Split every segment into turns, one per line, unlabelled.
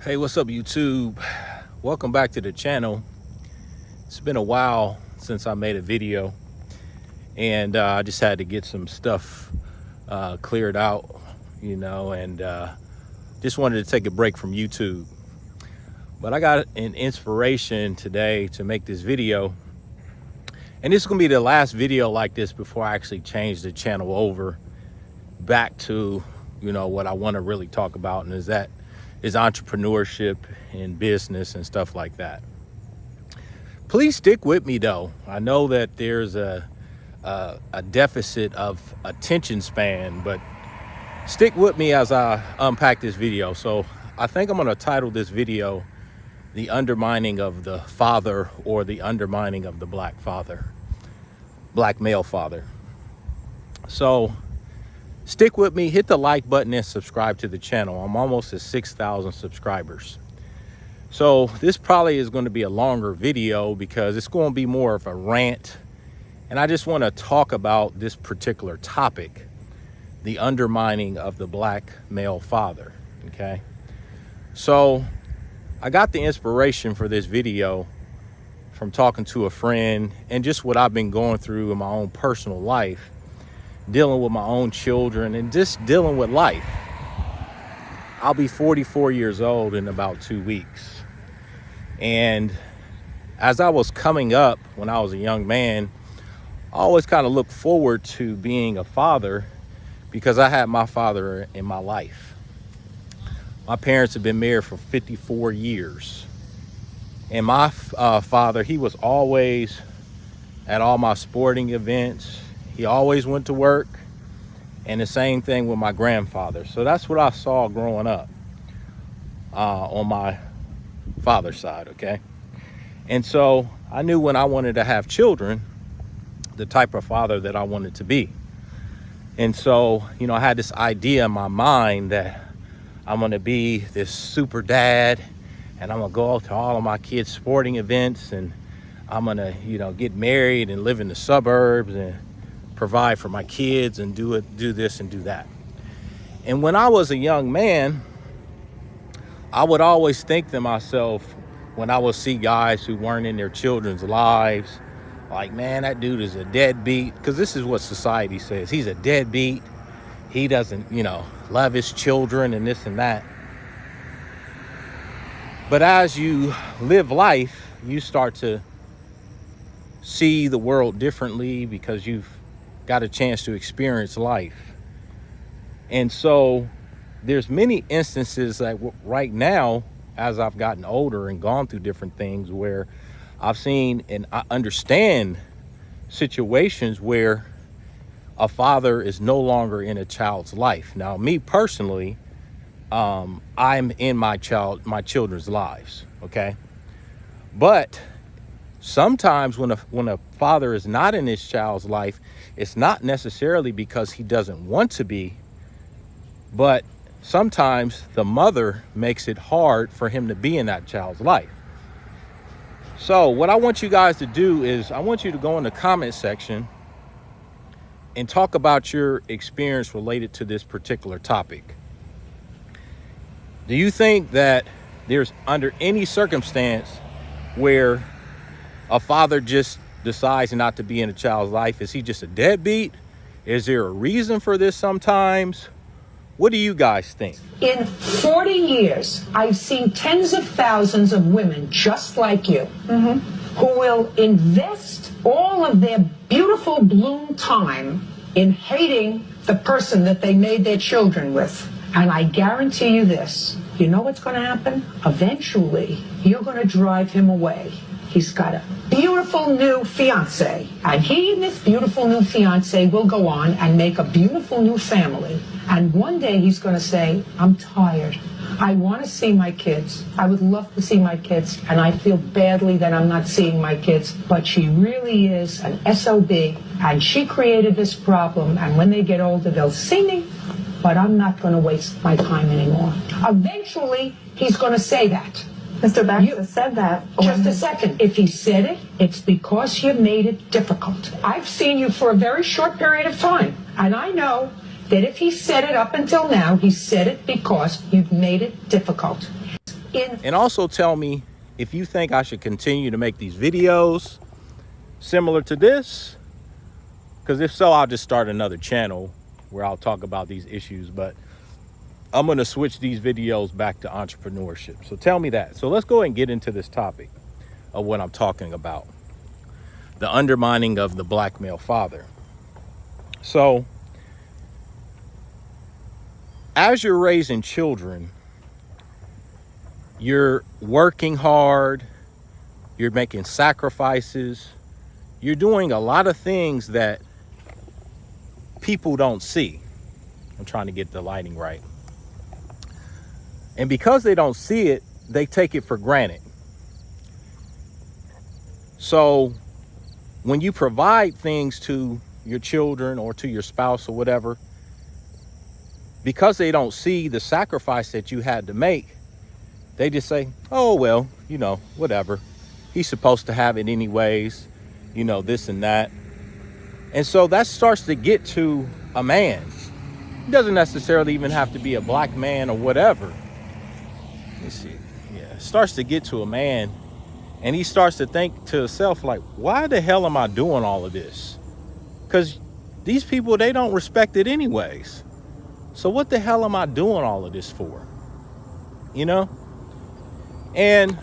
Hey, what's up, YouTube? Welcome back to the channel. It's been a while since I made a video, and I just had to get some stuff cleared out, and just wanted to take a break from YouTube. But I got an inspiration today to make this video, and this is gonna be the last video like this before I actually change the channel over back to, what I want to really talk about, and is entrepreneurship and business and stuff like that. Please stick with me though. I know that there's a deficit of attention span, but stick with me as I unpack this video. So I think I'm going to title this video "The Undermining of the Father," or "The Undermining of the Black Male Father." So stick with me, hit the like button and subscribe to the channel. I'm almost at 6,000 subscribers. So this probably is going to be a longer video because it's going to be more of a rant. And I just want to talk about this particular topic, the undermining of the black male father. Okay. So I got the inspiration for this video from talking to a friend and just what I've been going through in my own personal life, dealing with my own children and just dealing with life. I'll be 44 years old in about 2 weeks. And as I was coming up, when I was a young man, I always kind of looked forward to being a father because I had my father in my life. My parents have been married for 54 years. And my father, he was always at all my sporting events. He always went to work, and the same thing with my grandfather. So that's what I saw growing up on my father's side, okay? And so I knew when I wanted to have children, the type of father that I wanted to be. And so, I had this idea in my mind that I'm gonna be this super dad, and I'm gonna go to all of my kids' sporting events, and I'm gonna, get married and live in the suburbs and provide for my kids and do this and do that. And when I was a young man, I would always think to myself, when I would see guys who weren't in their children's lives, like, man, that dude is a deadbeat, because this is what society says. He's a deadbeat. He doesn't, love his children and this and that. But as you live life, you start to see the world differently because you've got a chance to experience life. And so there's many instances that right now, as I've gotten older and gone through different things, where I've seen and I understand situations where a father is no longer in a child's life. Now, me personally, I'm in my children's lives, okay? But sometimes when a father is not in his child's life, it's not necessarily because he doesn't want to be, but sometimes the mother makes it hard for him to be in that child's life. So what I want you guys to do is I want you to go in the comment section and talk about your experience related to this particular topic. Do you think that there's under any circumstance where a father just decides not to be in a child's life? Is he just a deadbeat? Is there a reason for this sometimes? What do you guys think?
In 40 years, I've seen tens of thousands of women just like you, who will invest all of their beautiful bloom time in hating the person that they made their children with. And I guarantee you this, you know what's going to happen? Eventually, you're going to drive him away. He's got a beautiful new fiance, and he and this beautiful new fiance will go on and make a beautiful new family. And one day he's going to say, I'm tired. I want to see my kids. I would love to see my kids, and I feel badly that I'm not seeing my kids. But she really is an SOB, and she created this problem, and when they get older, they'll see me, but I'm not going to waste my time anymore. Eventually, he's going to say that.
Mr. Baxter said that.
Just a second. If he said it, it's because you made it difficult. I've seen you for a very short period of time, and I know that if he said it up until now, he said it because you've made it difficult.
And also tell me if you think I should continue to make these videos similar to this, because if so, I'll just start another channel where I'll talk about these issues, but I'm going to switch these videos back to entrepreneurship. So tell me that. So let's go ahead and get into this topic of what I'm talking about. The undermining of the black male father. So as you're raising children, you're working hard, you're making sacrifices, you're doing a lot of things that people don't see. I'm trying to get the lighting right. And because they don't see it, they take it for granted. So when you provide things to your children or to your spouse or whatever, because they don't see the sacrifice that you had to make, they just say, oh, well, you know, whatever. He's supposed to have it anyways, you know, this and that. And so that starts to get to a man. He doesn't necessarily even have to be a black man or whatever. Let's see. Yeah, it starts to get to a man, and he starts to think to himself, like, why the hell am I doing all of this? Because these people, they don't respect it anyways. So what the hell am I doing all of this for? You know? And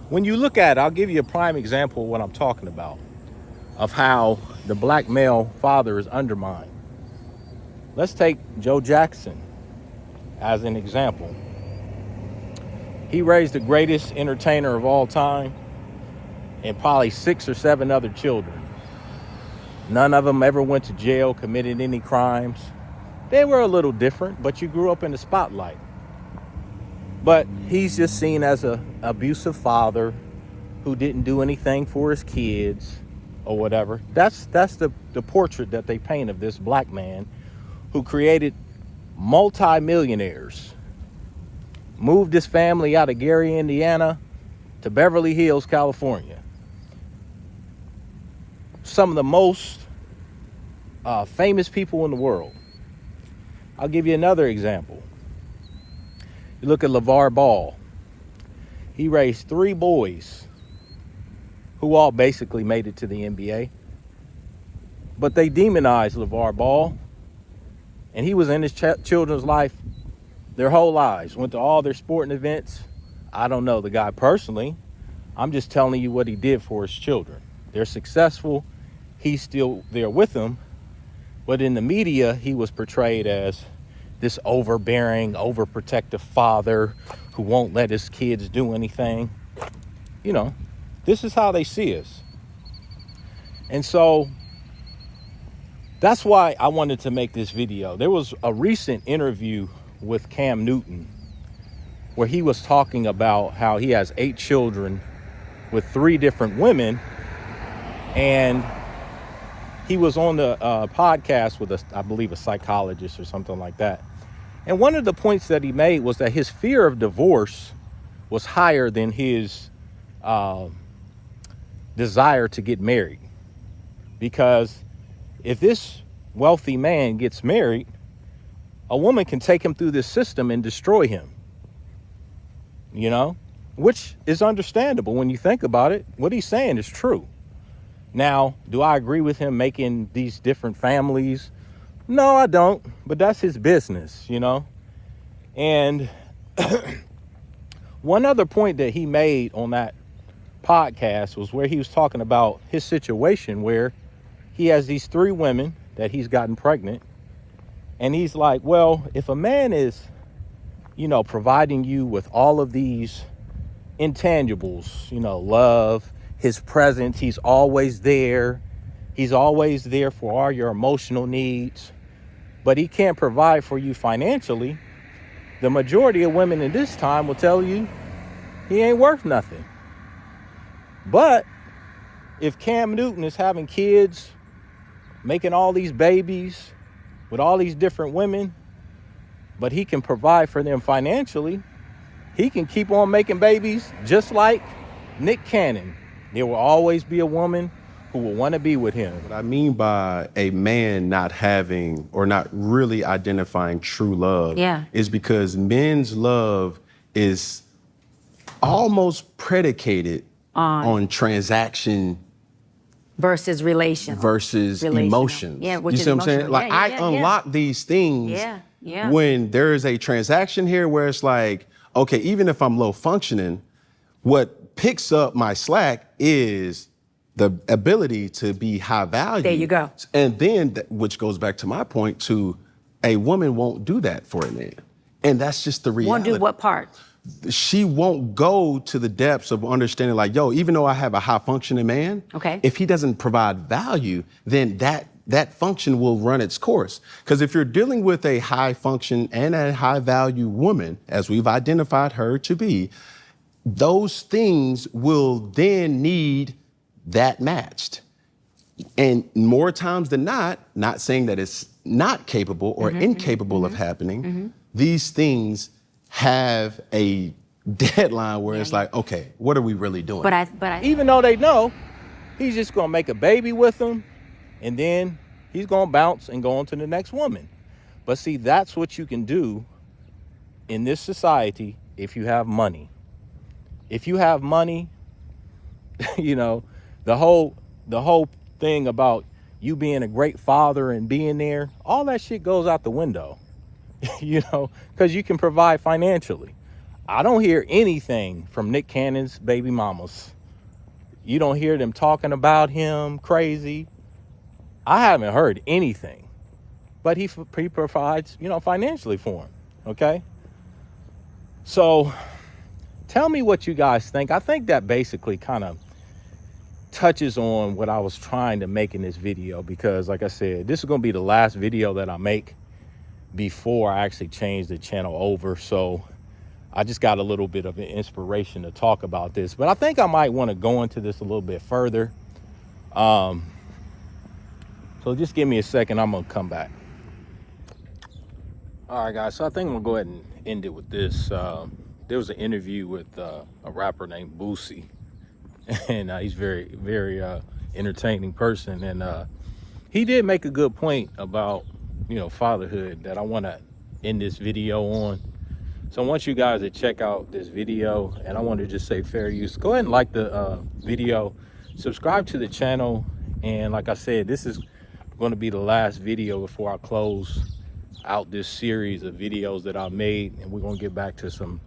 when you look at it, I'll give you a prime example of what I'm talking about, of how the black male father is undermined. Let's take Joe Jackson as an example. He raised the greatest entertainer of all time and probably 6 or 7 other children. None of them ever went to jail, committed any crimes. They were a little different, but you grew up in the spotlight. But he's just seen as an abusive father who didn't do anything for his kids or whatever. That's the portrait that they paint of this black man who created multi-millionaires, moved his family out of Gary, Indiana to Beverly Hills, California. Some of the most famous people in the world. I'll give you another example. You look at LeVar Ball. He raised 3 boys who all basically made it to the NBA. But they demonized LeVar Ball. And he was in his children's life their whole lives. Went to all their sporting events. I don't know the guy personally. I'm just telling you what he did for his children. They're successful. He's still there with them. But in the media, he was portrayed as this overbearing, overprotective father who won't let his kids do anything. You know, this is how they see us. And so that's why I wanted to make this video. There was a recent interview with Cam Newton where he was talking about how he has 8 children with 3 different women. And he was on the podcast with, I believe, a psychologist or something like that. And one of the points that he made was that his fear of divorce was higher than his desire to get married. Because if this wealthy man gets married, a woman can take him through this system and destroy him. You know, which is understandable when you think about it. What he's saying is true. Now, do I agree with him making these different families? No, I don't. But that's his business, you know. And one other point that he made on that podcast was where he was talking about his situation where he has these 3 women that he's gotten pregnant. And he's like, well, if a man is, you know, providing you with all of these intangibles, you know, love, his presence, he's always there. He's always there for all your emotional needs, but he can't provide for you financially. The majority of women in this time will tell you he ain't worth nothing. But if Cam Newton is having kids, making all these babies with all these different women, but he can provide for them financially, he can keep on making babies just like Nick Cannon. There will always be a woman who will want to be with him.
What I mean by a man not having or not really identifying true love is because men's love is almost predicated on transaction
versus relational.
versus emotions.
Yeah, which
you
is
see what I'm saying?
emotional.
Like
Yeah,
I
yeah,
unlock these things
yeah.
when there is a transaction here where it's like, okay, even if I'm low functioning, what picks up my slack is the ability to be high value.
There you go.
And then, which goes back to my point to, a woman won't do that for a man. And that's just the reality.
Won't do what part?
She won't go to the depths of understanding, like, yo, even though I have a high functioning man,
okay,
if he doesn't provide value, then that function will run its course. Because if you're dealing with a high function and a high value woman, as we've identified her to be, those things will then need that matched. And more times than not saying that it's not capable or incapable of happening, these things have a deadline where it's like, okay, what are we really doing?
But I
even though they know he's just gonna make a baby with them, and then he's gonna bounce and go on to the next woman. But see, that's what you can do in this society if you have money. If you have money, you know, the whole thing about you being a great father and being there, all that shit goes out the window. You know, because you can provide financially. I don't hear anything from Nick Cannon's baby mamas. You don't hear them talking about him crazy. I haven't heard anything, but he provides, you know, financially for him. Okay. So tell me what you guys think. I think that basically kind of touches on what I was trying to make in this video, because like I said, this is going to be the last video that I make before I actually change the channel over. So I just got a little bit of an inspiration to talk about this, but I think I might want to go into this a little bit further. So just give me a second. I'm going to come back. All right, guys. So I think I'm going to go ahead and end it with this. There was an interview with a rapper named Boosie, and he's very, very entertaining person. And he did make a good point about, you know, fatherhood that I want to end this video on. So I want you guys to check out this video, and I want to just say fair use. Go ahead and like the video, subscribe to the channel, and like I said, this is going to be the last video before I close out this series of videos that I made, and we're going to get back to some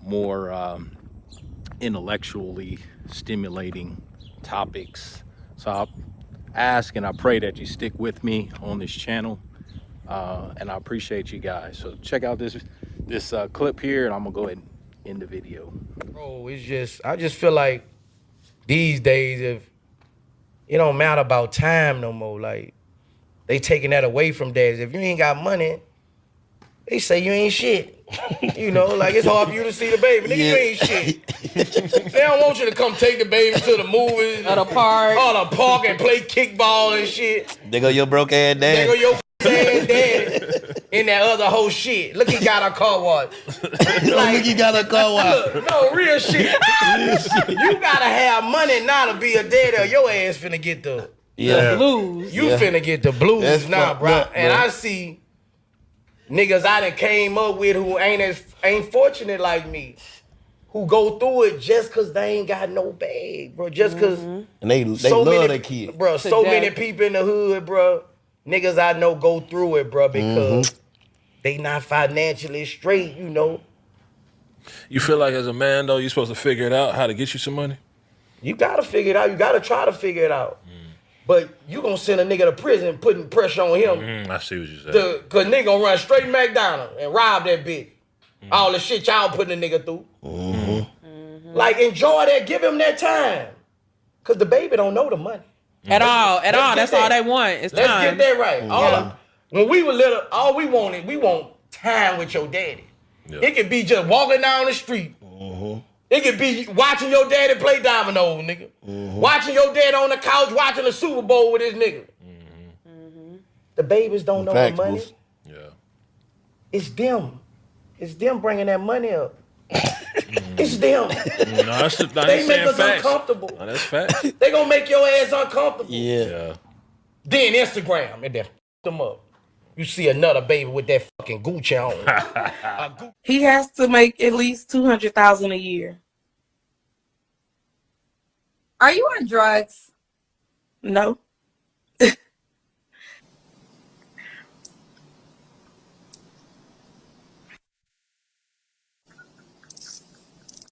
more intellectually stimulating topics. So I ask and I pray that you stick with me on this channel, and I appreciate you guys. So check out this clip here, and I'm gonna go ahead and end the video.
Bro, I just feel like these days, if it don't matter about time no more, like they taking that away from dads. If you ain't got money, they say you ain't shit. You know, like it's hard for you to see the baby. Nigga, you ain't shit. They don't want you to come take the baby to the movies,
At a park.
or the park and play kickball and shit.
They go your broke ass dad.
They go your ass daddy in that other whole shit. Look, he got a car wash.
Look, you got a car wash.
Look, no, real shit. You gotta have money now to be a daddy, or your ass finna get the
blues.
You finna get the blues
That's
now,
fucked
bro.
up,
And
bro.
I see niggas I done came up with who ain't fortunate like me, who go through it just cause they ain't got no bag, bro. Just cause
And they love their kid.
bro. So many people in the hood, bro. Niggas I know go through it, bro, because they not financially straight, you know.
You feel like as a man, though, you're supposed to figure it out how to get you some money?
You gotta figure it out. You gotta try to figure it out. But you gonna send a nigga to prison putting pressure on him.
I see what you said.
Cause nigga gonna run straight McDonald's and rob that bitch. All the shit y'all putting a nigga through. Like, enjoy that. Give him that time. Cause the baby don't know the money.
At all.
get
That's
that.
all they want. It's
Let's
time.
get that right. When we were little, all we wanted, we want time with your daddy.
Yeah.
It could be just walking down the street. It could be watching your daddy play dominoes, nigga. Watching your dad on the couch watching the Super Bowl with his nigga. The babies don't know the money.
Yeah.
It's them. It's them bringing that money up. It's them.
No,
They make us uncomfortable.
No, that's facts.
They gonna make your ass uncomfortable.
Yeah.
Then Instagram, and then them up. You see another baby with that fucking Gucci on.
He has to make at least $200,000 a year. Are you on drugs?
No.